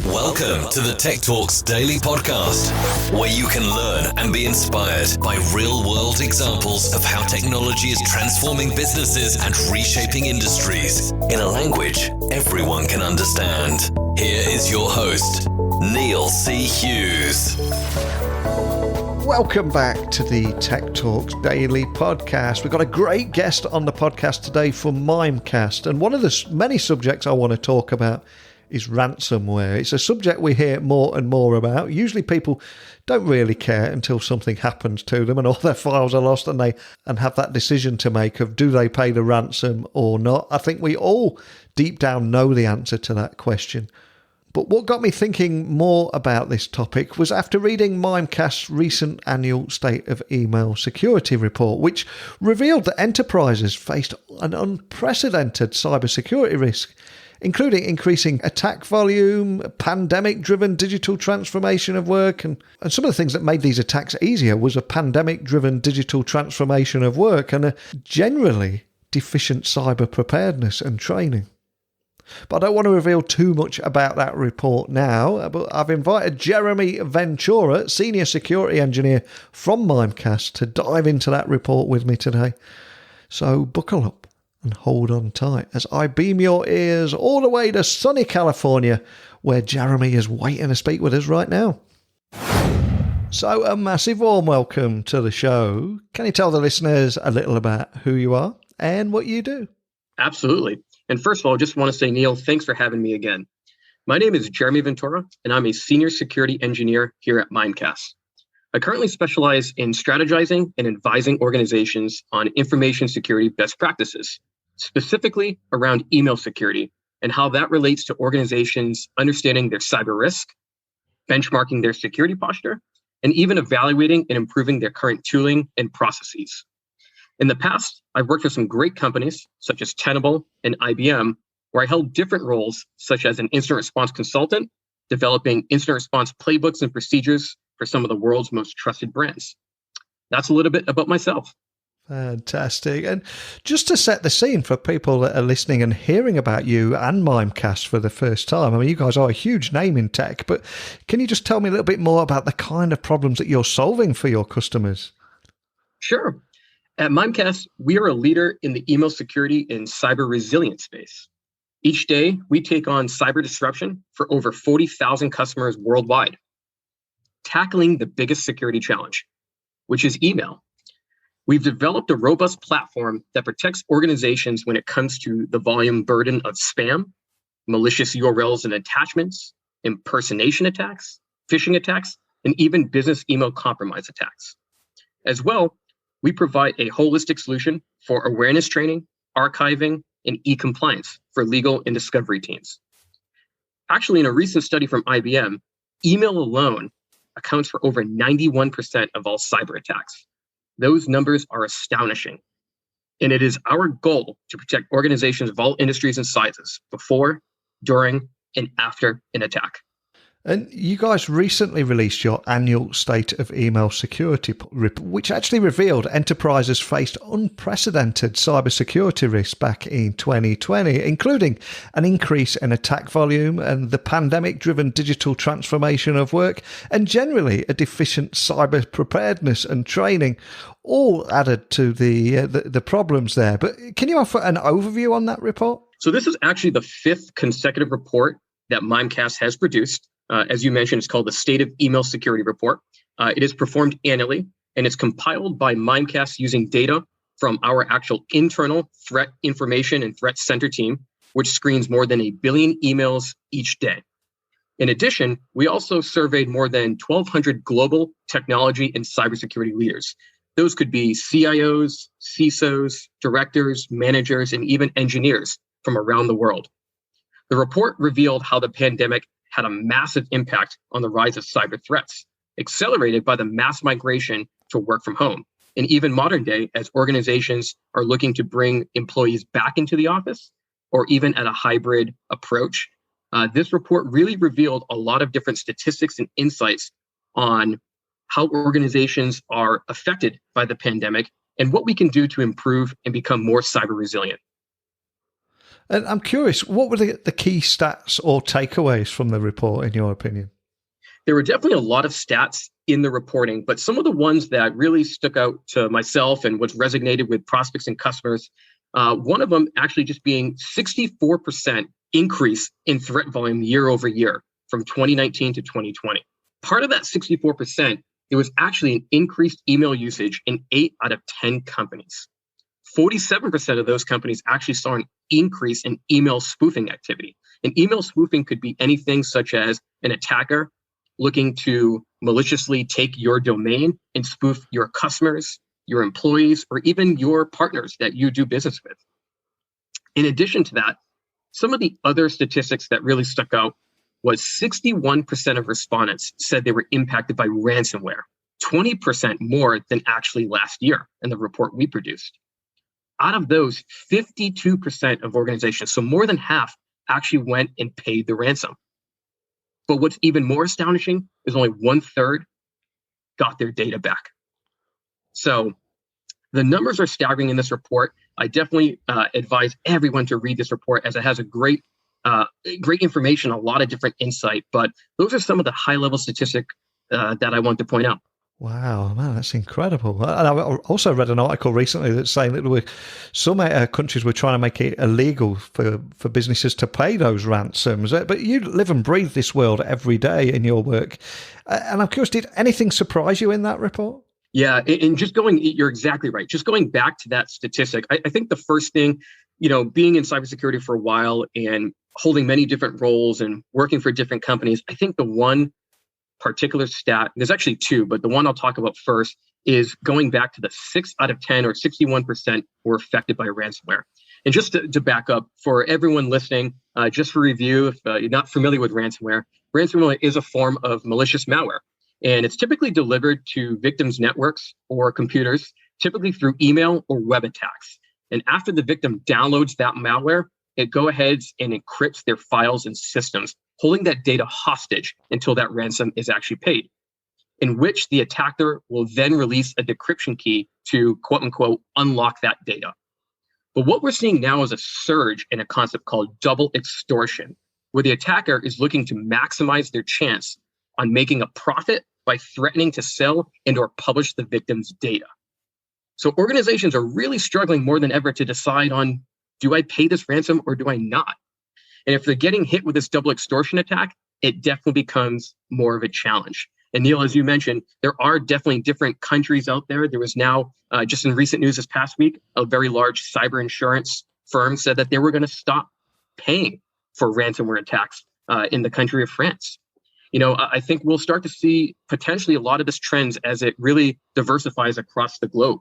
Welcome to the Tech Talks Daily Podcast, where you can learn and be inspired by real-world examples of how technology is transforming businesses and reshaping industries in a language everyone can understand. Here is your host, Neil C. Hughes. Welcome back to the Tech Talks Daily Podcast. We've got a great guest on the podcast today from Mimecast, and one of the many subjects I want to talk about is ransomware. It's a subject we hear more and more about. Usually people don't really care until something happens to them and all their files are lost and have that decision to make of do they pay the ransom or not. I think we all deep down know the answer to that question. But what got me thinking more about this topic was after reading Mimecast's recent annual State of Email Security report, which revealed that enterprises faced an unprecedented cybersecurity risk, including increasing attack volume, pandemic-driven digital transformation of work, and some of the things that made these attacks easier was a pandemic-driven digital transformation of work and a generally deficient cyber preparedness and training. But I don't want to reveal too much about that report now, but I've invited Jeremy Ventura, Senior Security Engineer from Mimecast, to dive into that report with me today. So buckle up and hold on tight as I beam your ears all the way to sunny California, where Jeremy is waiting to speak with us right now. So a massive warm welcome to the show. Can you tell the listeners a little about who you are and what you do? Absolutely. And first of all, I just want to say, Neil, thanks for having me again. My name is Jeremy Ventura, and I'm a Senior Security Engineer here at Mimecast. I currently specialize in strategizing and advising organizations on information security best practices, specifically around email security and how that relates to organizations understanding their cyber risk, benchmarking their security posture, and even evaluating and improving their current tooling and processes. In the past, I've worked for some great companies such as Tenable and IBM, where I held different roles such as an incident response consultant, developing incident response playbooks and procedures for some of the world's most trusted brands. That's a little bit about myself. Fantastic. And just to set the scene for people that are listening and hearing about you and Mimecast for the first time, I mean, you guys are a huge name in tech, but can you just tell me a little bit more about the kind of problems that you're solving for your customers? Sure. At Mimecast, we are a leader in the email security and cyber resilience space. Each day, we take on cyber disruption for over 40,000 customers worldwide, tackling the biggest security challenge, which is email. We've developed a robust platform that protects organizations when it comes to the volume burden of spam, malicious URLs and attachments, impersonation attacks, phishing attacks, and even business email compromise attacks. As well, we provide a holistic solution for awareness training, archiving, and e-compliance for legal and discovery teams. Actually, in a recent study from IBM, email alone accounts for over 91% of all cyber attacks. Those numbers are astonishing. And it is our goal to protect organizations of all industries and sizes before, during, and after an attack. And you guys recently released your annual State of Email Security report, which actually revealed enterprises faced unprecedented cybersecurity risks back in 2020, including an increase in attack volume and the pandemic-driven digital transformation of work, and generally a deficient cyber preparedness and training, all added to the problems there. But can you offer an overview on that report? So this is actually the fifth consecutive report that Mimecast has produced. As you mentioned, it's called the State of Email Security Report. It is performed annually, and it's compiled by Mimecast using data from our actual internal threat information and threat center team, which screens more than 1 billion emails each day. In addition, we also surveyed more than 1,200 global technology and cybersecurity leaders. Those could be CIOs, CISOs, directors, managers, and even engineers from around the world. The report revealed how the pandemic had a massive impact on the rise of cyber threats, accelerated by the mass migration to work from home, and even modern day as organizations are looking to bring employees back into the office or even at a hybrid approach. This report really revealed a lot of different statistics and insights on how organizations are affected by the pandemic and what we can do to improve and become more cyber resilient. And I'm curious, what were the key stats or takeaways from the report, in your opinion? There were definitely a lot of stats in the reporting, but some of the ones that really stuck out to myself and what's resonated with prospects and customers, one of them actually just being 64% increase in threat volume year over year from 2019 to 2020. Part of that 64%, there was actually an increased email usage in 8 out of 10 companies. 47% of those companies actually saw an increase in email spoofing activity. And email spoofing could be anything such as an attacker looking to maliciously take your domain and spoof your customers, your employees, or even your partners that you do business with. In addition to that, some of the other statistics that really stuck out was 61% of respondents said they were impacted by ransomware, 20% more than actually last year in the report we produced. Out of those, 52% of organizations, so more than half, actually went and paid the ransom. But what's even more astonishing is only 1/3 got their data back. So the numbers are staggering in this report. I definitely advise everyone to read this report, as it has a great information, a lot of different insight. But those are some of the high-level statistics that I want to point out. Wow, man, that's incredible. And I also read an article recently that's saying that there were some countries were trying to make it illegal for businesses to pay those ransoms. But you live and breathe this world every day in your work. And I'm curious, did anything surprise you in that report? Yeah, and you're exactly right. Just going back to that statistic, I think the first thing, being in cybersecurity for a while and holding many different roles and working for different companies, I think the one particular stat, there's actually two, but the one I'll talk about first is going back to the 6 out of 10 or 61% were affected by ransomware. And just to back up for everyone listening, just for review, if you're not familiar with ransomware is a form of malicious malware. And it's typically delivered to victims' networks or computers, typically through email or web attacks. And after the victim downloads that malware, it goes ahead and encrypts their files and systems, holding that data hostage until that ransom is actually paid, in which the attacker will then release a decryption key to, quote unquote, unlock that data. But what we're seeing now is a surge in a concept called double extortion, where the attacker is looking to maximize their chance on making a profit by threatening to sell and or publish the victim's data. So organizations are really struggling more than ever to decide on, do I pay this ransom or do I not? And if they're getting hit with this double extortion attack, it definitely becomes more of a challenge. And Neil, as you mentioned, there are definitely different countries out there. There was now, just in recent news this past week, a very large cyber insurance firm said that they were going to stop paying for ransomware attacks in the country of France. I think we'll start to see potentially a lot of this trends as it really diversifies across the globe.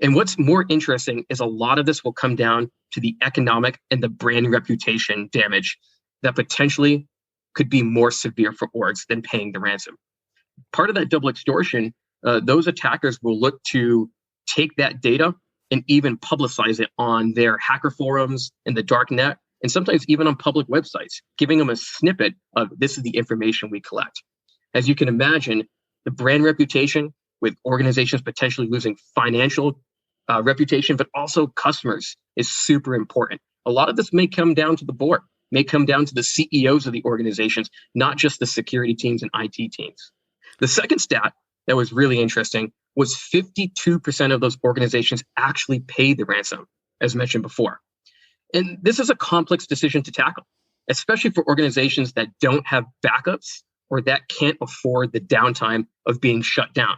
And what's more interesting is a lot of this will come down to the economic and the brand reputation damage that potentially could be more severe for orgs than paying the ransom. Part of that double extortion, those attackers will look to take that data and even publicize it on their hacker forums in the dark net, and sometimes even on public websites, giving them a snippet of this is the information we collect. As you can imagine, the brand reputation with organizations potentially losing financial reputation, but also customers is super important. A lot of this may come down to the board, may come down to the CEOs of the organizations, not just the security teams and IT teams. The second stat that was really interesting was 52% of those organizations actually paid the ransom, as mentioned before. And this is a complex decision to tackle, especially for organizations that don't have backups or that can't afford the downtime of being shut down.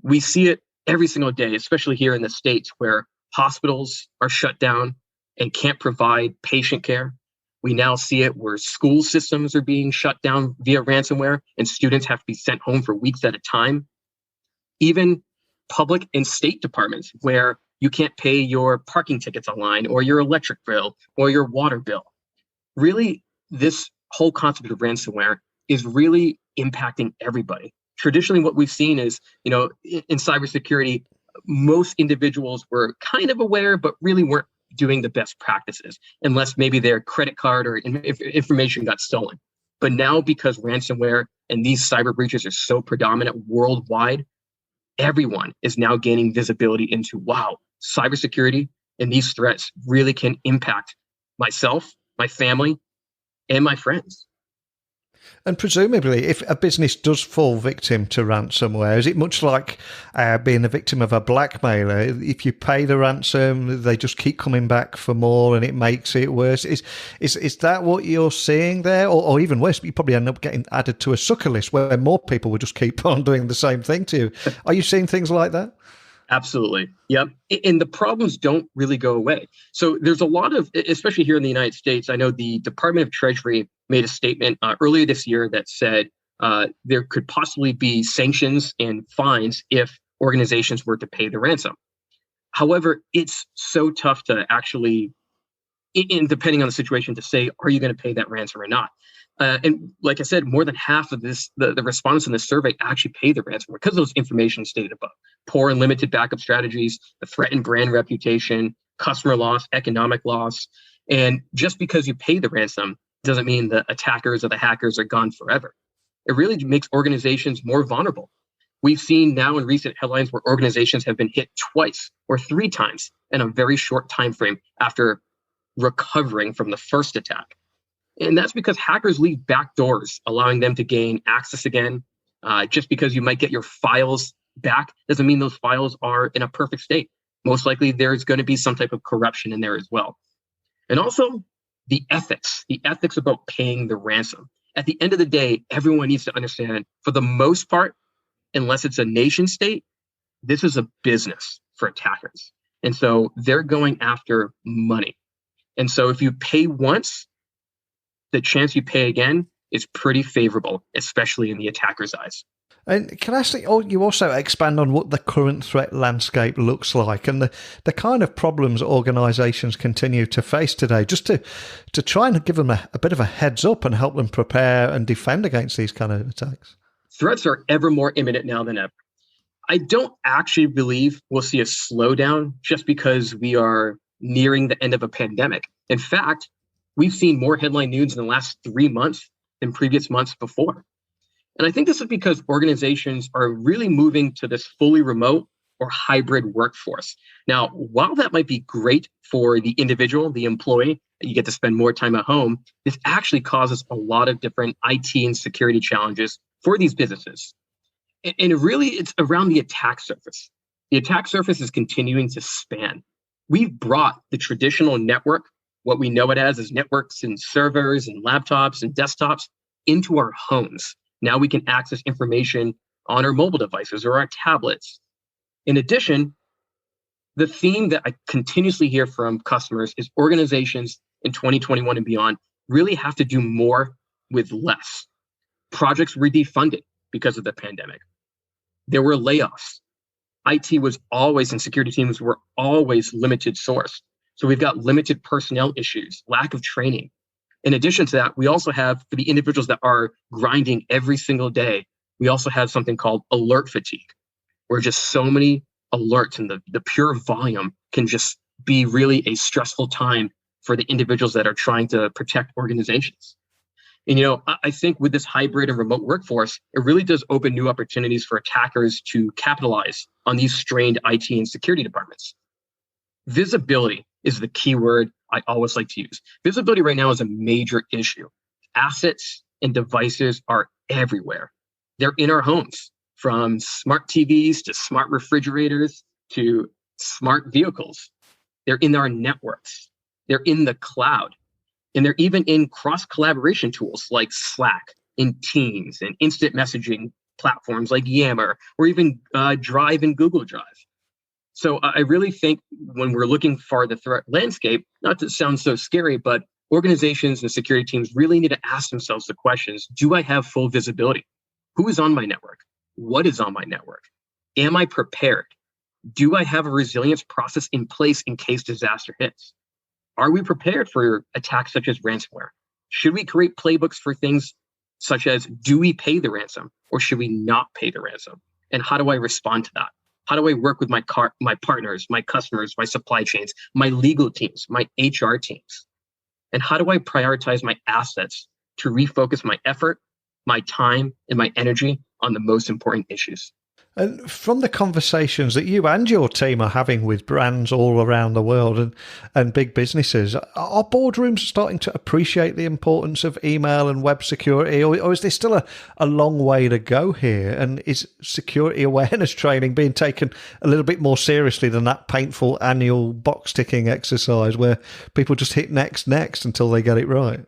We see it every single day, especially here in the States, where hospitals are shut down and can't provide patient care. We now see it where school systems are being shut down via ransomware and students have to be sent home for weeks at a time. Even public and state departments where you can't pay your parking tickets online or your electric bill or your water bill. Really, this whole concept of ransomware is really impacting everybody. Traditionally, what we've seen is, in cybersecurity, most individuals were kind of aware, but really weren't doing the best practices, unless maybe their credit card or information got stolen. But now, because ransomware and these cyber breaches are so predominant worldwide, everyone is now gaining visibility into, wow, cybersecurity and these threats really can impact myself, my family, and my friends. And presumably, if a business does fall victim to ransomware, is it much like being a victim of a blackmailer? If you pay the ransom, they just keep coming back for more, and it makes it worse. Is that what you're seeing there, or even worse? You probably end up getting added to a sucker list where more people will just keep on doing the same thing to you. Are you seeing things like that? Absolutely. Yep. And the problems don't really go away. So there's a lot of, especially here in the United States, I know the Department of Treasury made a statement earlier this year that said there could possibly be sanctions and fines if organizations were to pay the ransom. However, it's so tough to actually, depending on the situation, to say, are you going to pay that ransom or not? And like I said, more than half of this, the respondents in this survey actually pay the ransomware because of those information stated above. Poor and limited backup strategies, the threatened brand reputation, customer loss, economic loss. And just because you pay the ransom doesn't mean the attackers or the hackers are gone forever. It really makes organizations more vulnerable. We've seen now in recent headlines where organizations have been hit twice or 3 times in a very short time frame after recovering from the first attack. And that's because hackers leave backdoors, allowing them to gain access again. Just because you might get your files back doesn't mean those files are in a perfect state. Most likely there's going to be some type of corruption in there as well. And also the ethics about paying the ransom. At the end of the day, everyone needs to understand, for the most part, unless it's a nation state, this is a business for attackers. And so they're going after money. And so if you pay once, the chance you pay again is pretty favorable, especially in the attacker's eyes. And can I say, you also expand on what the current threat landscape looks like and the kind of problems organizations continue to face today, just to try and give them a bit of a heads up and help them prepare and defend against these kind of attacks? Threats are ever more imminent now than ever. I don't actually believe we'll see a slowdown just because we are nearing the end of a pandemic. In fact, we've seen more headline news in the last 3 months than previous months before. And I think this is because organizations are really moving to this fully remote or hybrid workforce. Now, while that might be great for the individual, the employee, you get to spend more time at home, this actually causes a lot of different IT and security challenges for these businesses. And it's around the attack surface. The attack surface is continuing to span. We've brought the traditional network, what we know it as networks and servers and laptops and desktops, into our homes. Now we can access information on our mobile devices or our tablets. In addition, the theme that I continuously hear from customers is organizations in 2021 and beyond really have to do more with less. Projects were defunded because of the pandemic. There were layoffs. IT was always, and security teams were always limited source. So we've got limited personnel issues, lack of training. In addition to that, we also have, for the individuals that are grinding every single day, we also have something called alert fatigue, where just so many alerts and the pure volume can just be really a stressful time for the individuals that are trying to protect organizations. And, I think with this hybrid and remote workforce, it really does open new opportunities for attackers to capitalize on these strained IT and security departments. Visibility is the key word I always like to use. Visibility right now is a major issue. Assets and devices are everywhere. They're in our homes, from smart TVs to smart refrigerators to smart vehicles. They're in our networks. They're in the cloud. And they're even in cross-collaboration tools like Slack, in Teams, and instant messaging platforms like Yammer, or even Drive and Google Drive. So I really think when we're looking for the threat landscape, not to sound so scary, but organizations and security teams really need to ask themselves the questions: do I have full visibility? Who is on my network? What is on my network? Am I prepared? Do I have a resilience process in place in case disaster hits? Are we prepared for attacks such as ransomware? Should we create playbooks for things such as, do we pay the ransom or should we not pay the ransom? And how do I respond to that? How do I work with my partners, my customers, my supply chains, my legal teams, my HR teams? And how do I prioritize my assets to refocus my effort, my time, and my energy on the most important issues? And from the conversations that you and your team are having with brands all around the world and big businesses, are boardrooms starting to appreciate the importance of email and web security, or is there still a long way to go here? And is security awareness training being taken a little bit more seriously than that painful annual box ticking exercise where people just hit next until they get it right?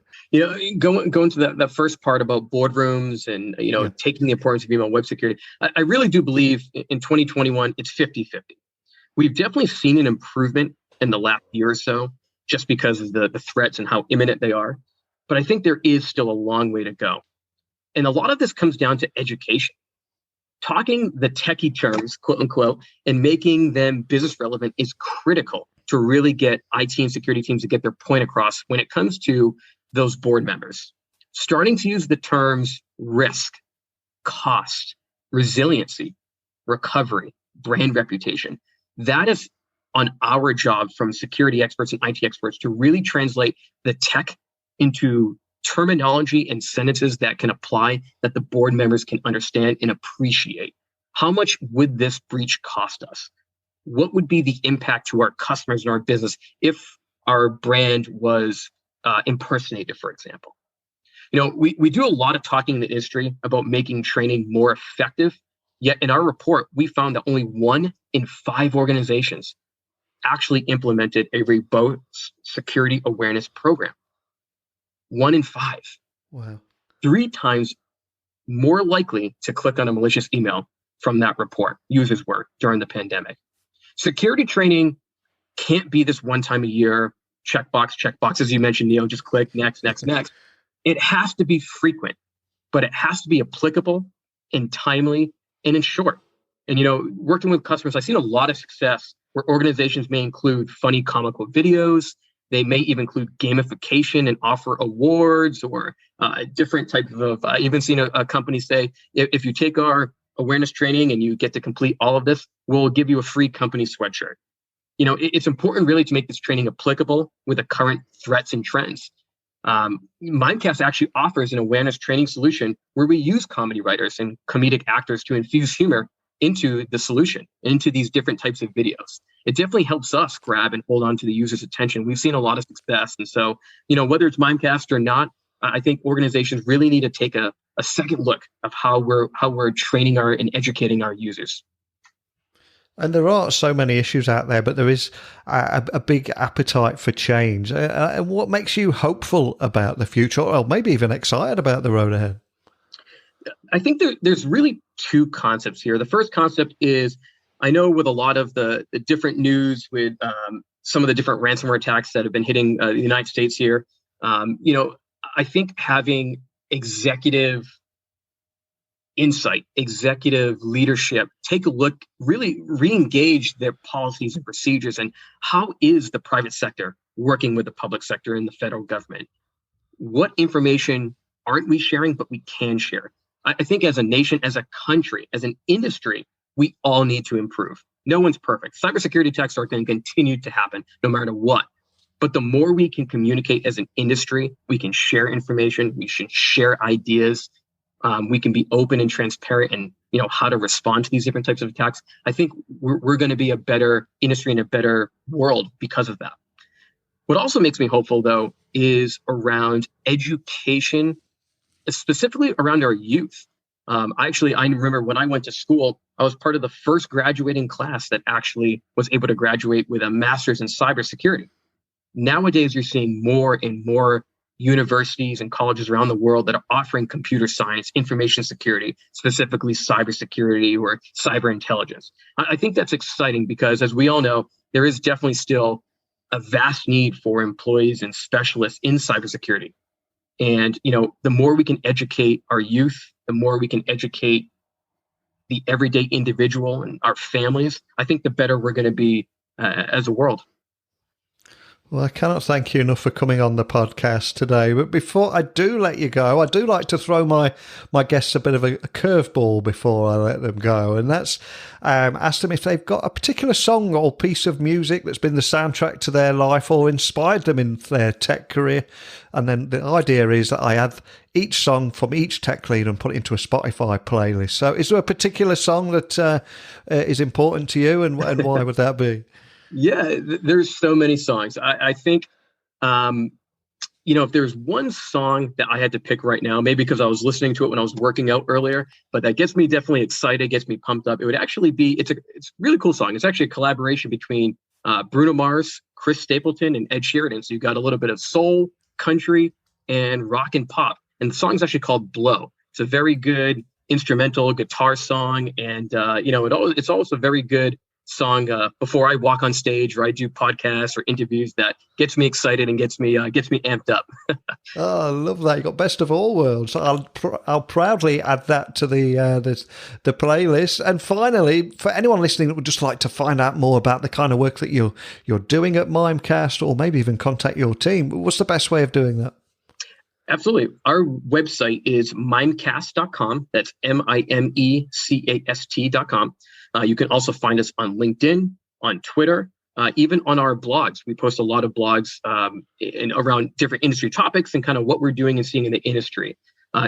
Going to that first part about boardrooms and, taking the importance of email and web security, I really do believe in 2021, it's 50-50. We've definitely seen an improvement in the last year or so, just because of the threats and how imminent they are. But I think there is still a long way to go. And a lot of this comes down to education. Talking the techie terms, quote unquote, and making them business relevant is critical to really get IT and security teams to get their point across when it comes to those board members. Starting to use the terms risk, cost, resiliency, recovery, brand reputation. That is on our job from security experts and IT experts to really translate the tech into terminology and sentences that can apply, that the board members can understand and appreciate. How much would this breach cost us? What would be the impact to our customers and our business if our brand was impersonated, for example? We do a lot of talking in the industry about making training more effective. Yet in our report, we found that only 1 in 5 organizations actually implemented a robust security awareness program. 1 in 5. Wow. 3 times more likely to click on a malicious email from that report, users were during the pandemic. Security training can't be this one time a year, checkbox, as you mentioned, Neil, just click next. It has to be frequent, but it has to be applicable and timely and in short. And, working with customers, I've seen a lot of success where organizations may include funny, comical videos. They may even include gamification and offer awards or different types of, I've even seen a company say, if you take our awareness training and you get to complete all of this, we'll give you a free company sweatshirt. It's important really to make this training applicable with the current threats and trends. Mimecast actually offers an awareness training solution where we use comedy writers and comedic actors to infuse humor into the solution, into these different types of videos. It definitely helps us grab and hold on to the user's attention. We've seen a lot of success. And so, whether it's Mimecast or not, I think organizations really need to take a second look of how we're training and educating our users. And there are so many issues out there, but there is a big appetite for change. And what makes you hopeful about the future, or maybe even excited about the road ahead? I think there's really 2 concepts here. The first concept is, I know with a lot of the different news with some of the different ransomware attacks that have been hitting the United States here, I think having executive insight, executive leadership, take a look, really re-engage their policies and procedures, and how is the private sector working with the public sector and the federal government? What information aren't we sharing, but we can share? I think as a nation, as a country, as an industry, we all need to improve. No one's perfect. Cybersecurity attacks are going to continue to happen no matter what. But the more we can communicate as an industry, we can share information, we should share ideas, we can be open and transparent and how to respond to these different types of attacks. I think we're going to be a better industry and a better world because of that. What also makes me hopeful, though, is around education, specifically around our youth. I remember when I went to school, I was part of the first graduating class that actually was able to graduate with a master's in cybersecurity. Nowadays, you're seeing more and more universities and colleges around the world that are offering computer science, information security, specifically cybersecurity or cyber intelligence. I think that's exciting because, as we all know, there is definitely still a vast need for employees and specialists in cybersecurity. And, the more we can educate our youth, the more we can educate the everyday individual and our families, I think the better we're going to be as a world. Well, I cannot thank you enough for coming on the podcast today. But before I do let you go, I do like to throw my guests a bit of a curveball before I let them go. And that's ask them if they've got a particular song or piece of music that's been the soundtrack to their life or inspired them in their tech career. And then the idea is that I add each song from each tech lead and put it into a Spotify playlist. So is there a particular song that is important to you, and why would that be? Yeah, there's so many songs. I think, if there's one song that I had to pick right now, maybe because I was listening to it when I was working out earlier, but that gets me definitely excited, gets me pumped up. It would actually be, it's a really cool song. It's actually a collaboration between Bruno Mars, Chris Stapleton, and Ed Sheeran. So you've got a little bit of soul, country, and rock and pop. And the song's actually called Blow. It's a very good instrumental guitar song. And, it's also a very good song before I walk on stage or I do podcasts or interviews that gets me excited and gets me amped up. Oh, I love that. You got best of all worlds. I'll proudly add that to the playlist. And finally, for anyone listening that would just like to find out more about the kind of work that you're doing at Mimecast, or maybe even contact your team, what's the best way of doing that? Absolutely. Our website is mimecast.com. That's mimecast.com. You can also find us on LinkedIn, on Twitter, even on our blogs. We post a lot of blogs around different industry topics and kind of what we're doing and seeing in the industry.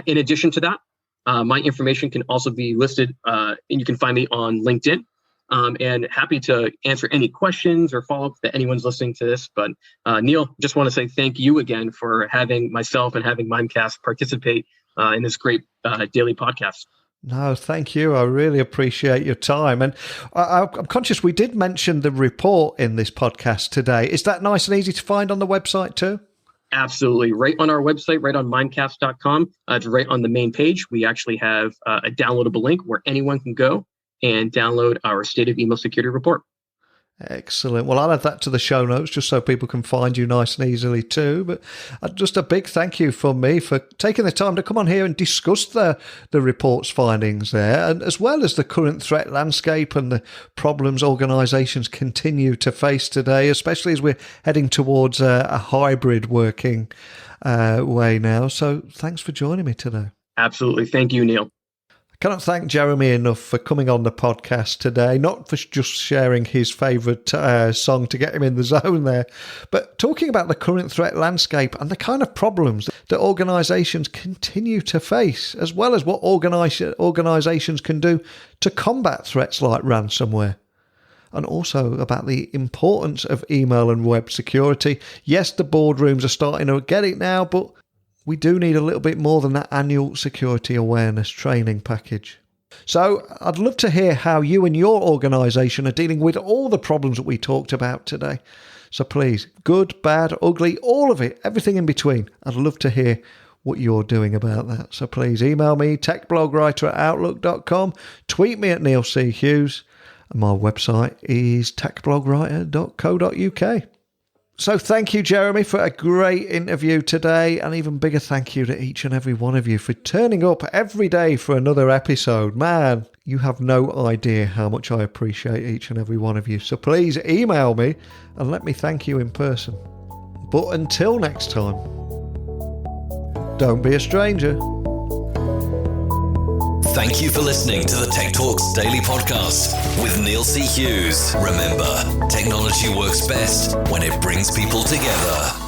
In addition to that, my information can also be listed, and you can find me on LinkedIn. And happy to answer any questions or follow-up that anyone's listening to this. But Neil, just want to say thank you again for having myself and having Mimecast participate in this great daily podcast. No, thank you. I really appreciate your time. And I'm conscious we did mention the report in this podcast today. Is that nice and easy to find on the website too? Absolutely. Right on our website, right on mimecast.com. It's right on the main page. We actually have a downloadable link where anyone can go and download our State of Email Security Report. Excellent. Well, I'll add that to the show notes just so people can find you nice and easily too. But just a big thank you from me for taking the time to come on here and discuss the report's findings there, and as well as the current threat landscape and the problems organisations continue to face today, especially as we're heading towards a hybrid working way now. So thanks for joining me today. Absolutely. Thank you, Neil. I cannot thank Jeremy enough for coming on the podcast today, not for just sharing his favourite song to get him in the zone there, but talking about the current threat landscape and the kind of problems that organisations continue to face, as well as what organisations can do to combat threats like ransomware. And also about the importance of email and web security. Yes, the boardrooms are starting to get it now, but we do need a little bit more than that annual security awareness training package. So I'd love to hear how you and your organisation are dealing with all the problems that we talked about today. So please, good, bad, ugly, all of it, everything in between. I'd love to hear what you're doing about that. So please email me, techblogwriter@outlook.com, tweet me at Neil C. Hughes, and my website is techblogwriter.co.uk. So thank you, Jeremy, for a great interview today, and even bigger thank you to each and every one of you for turning up every day for another episode. Man, you have no idea how much I appreciate each and every one of you. So please email me and let me thank you in person. But until next time, don't be a stranger. Thank you for listening to the Tech Talks Daily Podcast with Neil C. Hughes. Remember, technology works best when it brings people together.